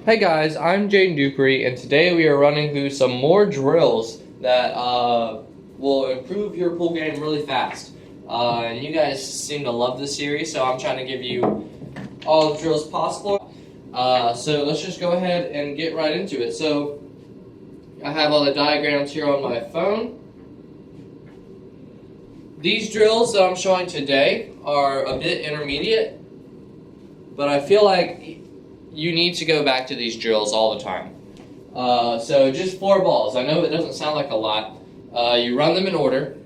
Hey guys, I'm Dupree, and today we are running through some more drills that will improve your pool game really fast. And you guys seem to love this series, so I'm trying to give you all the drills possible. So let's just go ahead and get right into it. So I have all the diagrams here on my phone. These drills that I'm showing today are a bit intermediate, but I feel like you need to go back to these drills all the time. So just 4 balls. I know it doesn't sound like a lot. You run them in order.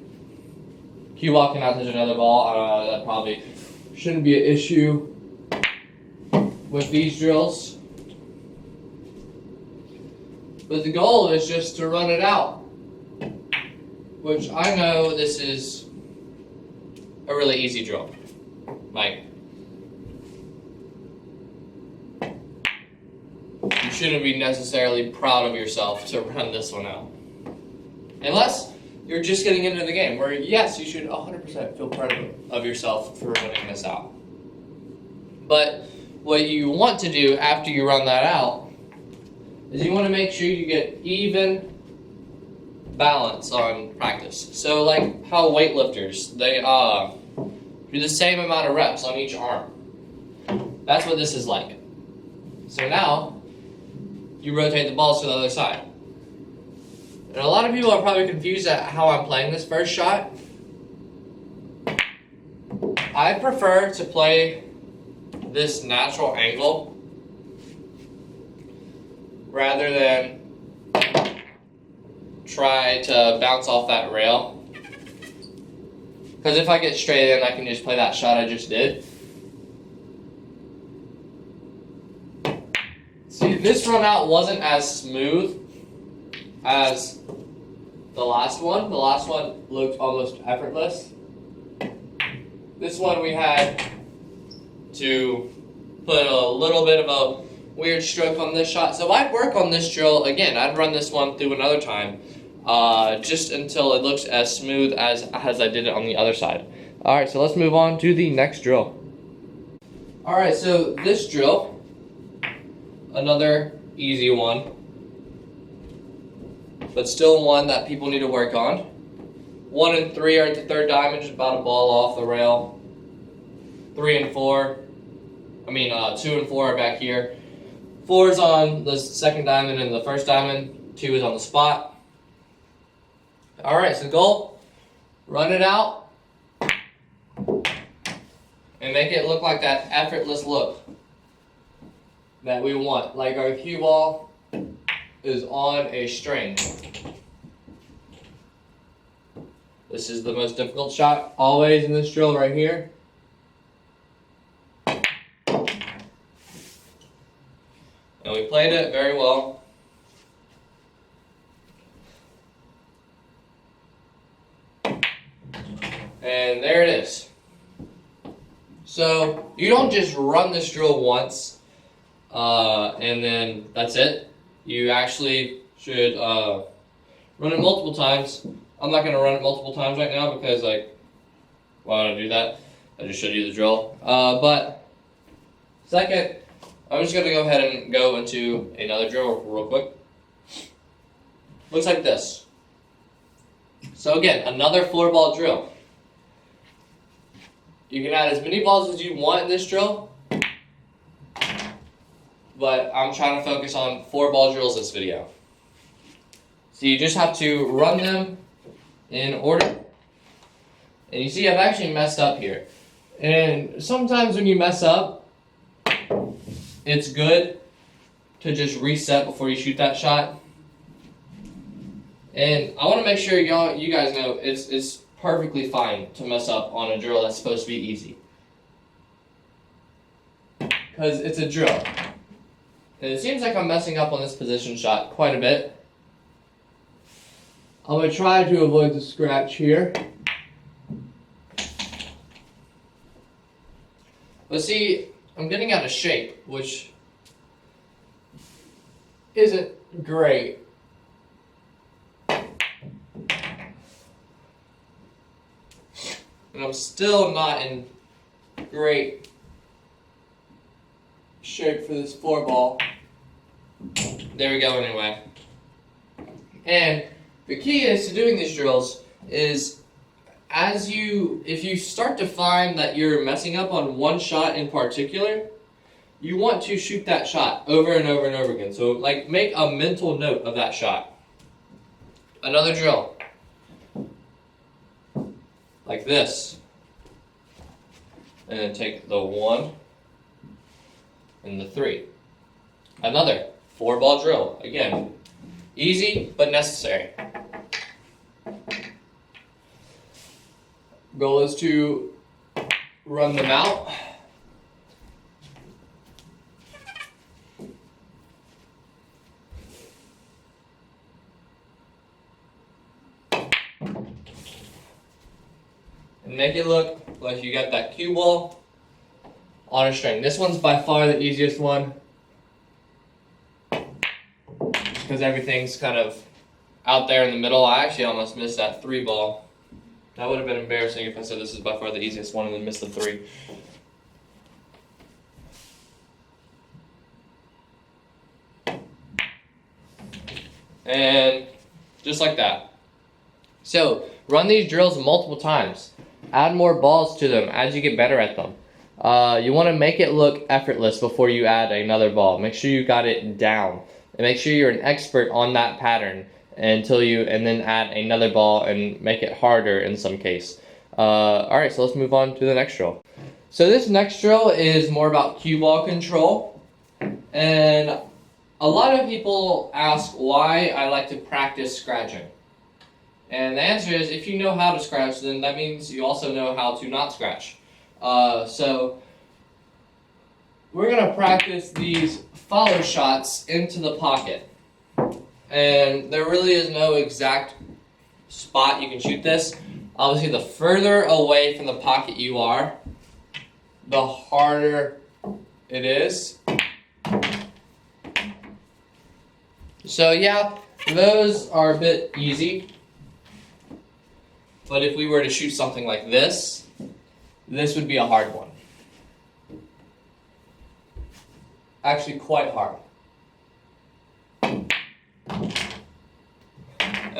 Cue walking out, there's another ball. That probably shouldn't be an issue with these drills. But the goal is just to run it out, which I know this is a really easy drill. Like, you shouldn't be necessarily proud of yourself to run this one out. Unless you're just getting into the game, where yes, you should 100% feel proud of yourself for running this out. But what you want to do after you run that out is you want to make sure you get even balance on practice. So like how weightlifters, they do the same amount of reps on each arm. That's what this is like. So now, you rotate the balls to the other side. And a lot of people are probably confused at how I'm playing this first shot. I prefer to play this natural angle rather than try to bounce off that rail. Because if I get straight in, I can just play that shot I just did. See, this run out wasn't as smooth as the last one. The last one looked almost effortless. This one we had to put a little bit of a weird stroke on this shot. So I'd work on this drill again. I'd run this one through another time, just until it looks as smooth as I did it on the other side. Alright, so let's move on to the next drill. Alright, so this drill, another easy one, but still one that people need to work on. 1 and 3 are at the third diamond, just about a ball off the rail. 2 and 4 are back here. 4 is on the second diamond and the first diamond. 2 is on the spot. Alright, so goal, run it out and make it look like that effortless look that we want, like our cue ball is on a string. This is the most difficult shot always in this drill right here. And we played it very well. And there it is. So you don't just run this drill once and then that's it. You actually should run it multiple times. I'm not going to run it multiple times right now because, like, why would I do that? I just showed you the drill. But second, I'm just going to go ahead and go into another drill real quick. Looks like this. So again, another 4-ball drill. You can add as many balls as you want in this drill, but I'm trying to focus on 4-ball drills this video. So you just have to run them in order. And you see I've actually messed up here. And sometimes when you mess up, it's good to just reset before you shoot that shot. And I want to make sure you guys know it's perfectly fine to mess up on a drill that's supposed to be easy. Because it's a drill. And it seems like I'm messing up on this position shot quite a bit. I'm going to try to avoid the scratch here. But see, I'm getting out of shape, which isn't great. And I'm still not in great shape for this 4-ball. There we go anyway. And the key is to doing these drills is if you start to find that you're messing up on one shot in particular, you want to shoot that shot over and over and over again. So like make a mental note of that shot. Another drill. Like this. And then take the 1 and the 3. Another 4-ball drill. Again, easy but necessary. Goal is to run them out. And make it look like you got that cue ball on a string. This one's by far the easiest one because everything's kind of out there in the middle. I actually almost missed that 3-ball. That would have been embarrassing if I said this is by far the easiest one and then missed the 3. And just like that. So run these drills multiple times. Add more balls to them as you get better at them. You want to make it look effortless before you add another ball. Make sure you got it down. And make sure you're an expert on that pattern and then add another ball and make it harder in some case. Alright, so let's move on to the next drill. So this next drill is more about cue ball control. And a lot of people ask why I like to practice scratching. And the answer is, if you know how to scratch, then that means you also know how to not scratch. So we're going to practice these follow shots into the pocket. And there really is no exact spot you can shoot this. Obviously, the further away from the pocket you are, the harder it is. So yeah, those are a bit easy. But if we were to shoot something like this, this would be a hard one. Actually, quite hard. And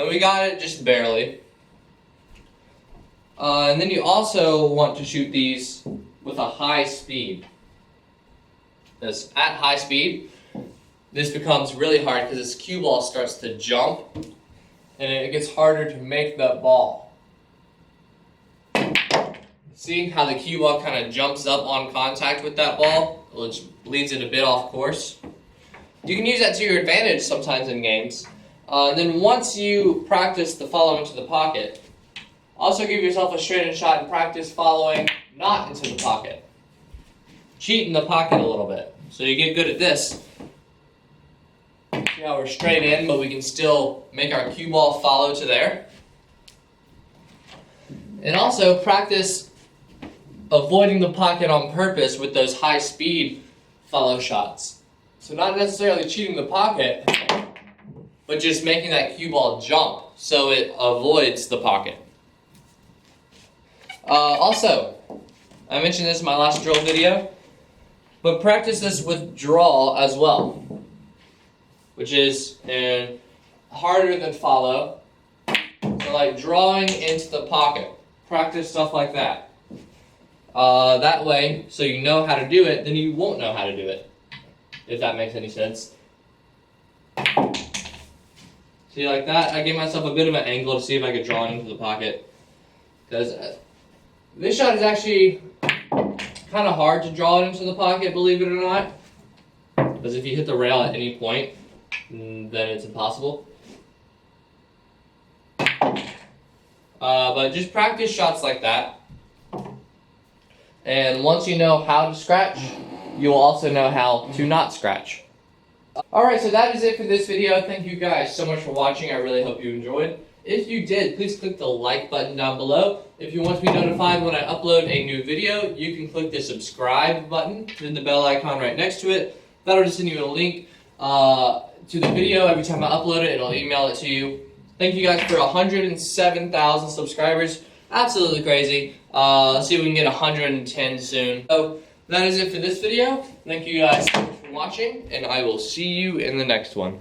we got it just barely. And then you also want to shoot these with a high speed. At high speed, this becomes really hard because this cue ball starts to jump and it gets harder to make that ball. See how the cue ball kind of jumps up on contact with that ball, which leads it a bit off course. You can use that to your advantage sometimes in games. Then once you practice the follow into the pocket, also give yourself a straight-in shot and practice following not into the pocket. Cheat in the pocket a little bit. So you get good at this. See how we're straight in, but we can still make our cue ball follow to there. And also practice avoiding the pocket on purpose with those high-speed follow shots. So not necessarily cheating the pocket, but just making that cue ball jump so it avoids the pocket. Also, I mentioned this in my last drill video, but practice this with draw as well, which is harder than follow. So like drawing into the pocket. Practice stuff like that. That way, so you know how to do it, then you won't know how to do it. If that makes any sense. See, like that, I gave myself a bit of an angle to see if I could draw it into the pocket. Because this shot is actually kind of hard to draw it into the pocket, believe it or not. Because if you hit the rail at any point, then it's impossible. But just practice shots like that. And once you know how to scratch, you'll also know how to not scratch. Alright, so that is it for this video. Thank you guys so much for watching. I really hope you enjoyed. If you did, please click the like button down below. If you want to be notified when I upload a new video, you can click the subscribe button, then the bell icon right next to it. That'll just send you a link to the video. Every time I upload it, it'll email it to you. Thank you guys for 107,000 subscribers. Absolutely crazy. Let's see if we can get 110 soon. So that is it for this video. Thank you guys so much for watching, and I will see you in the next one.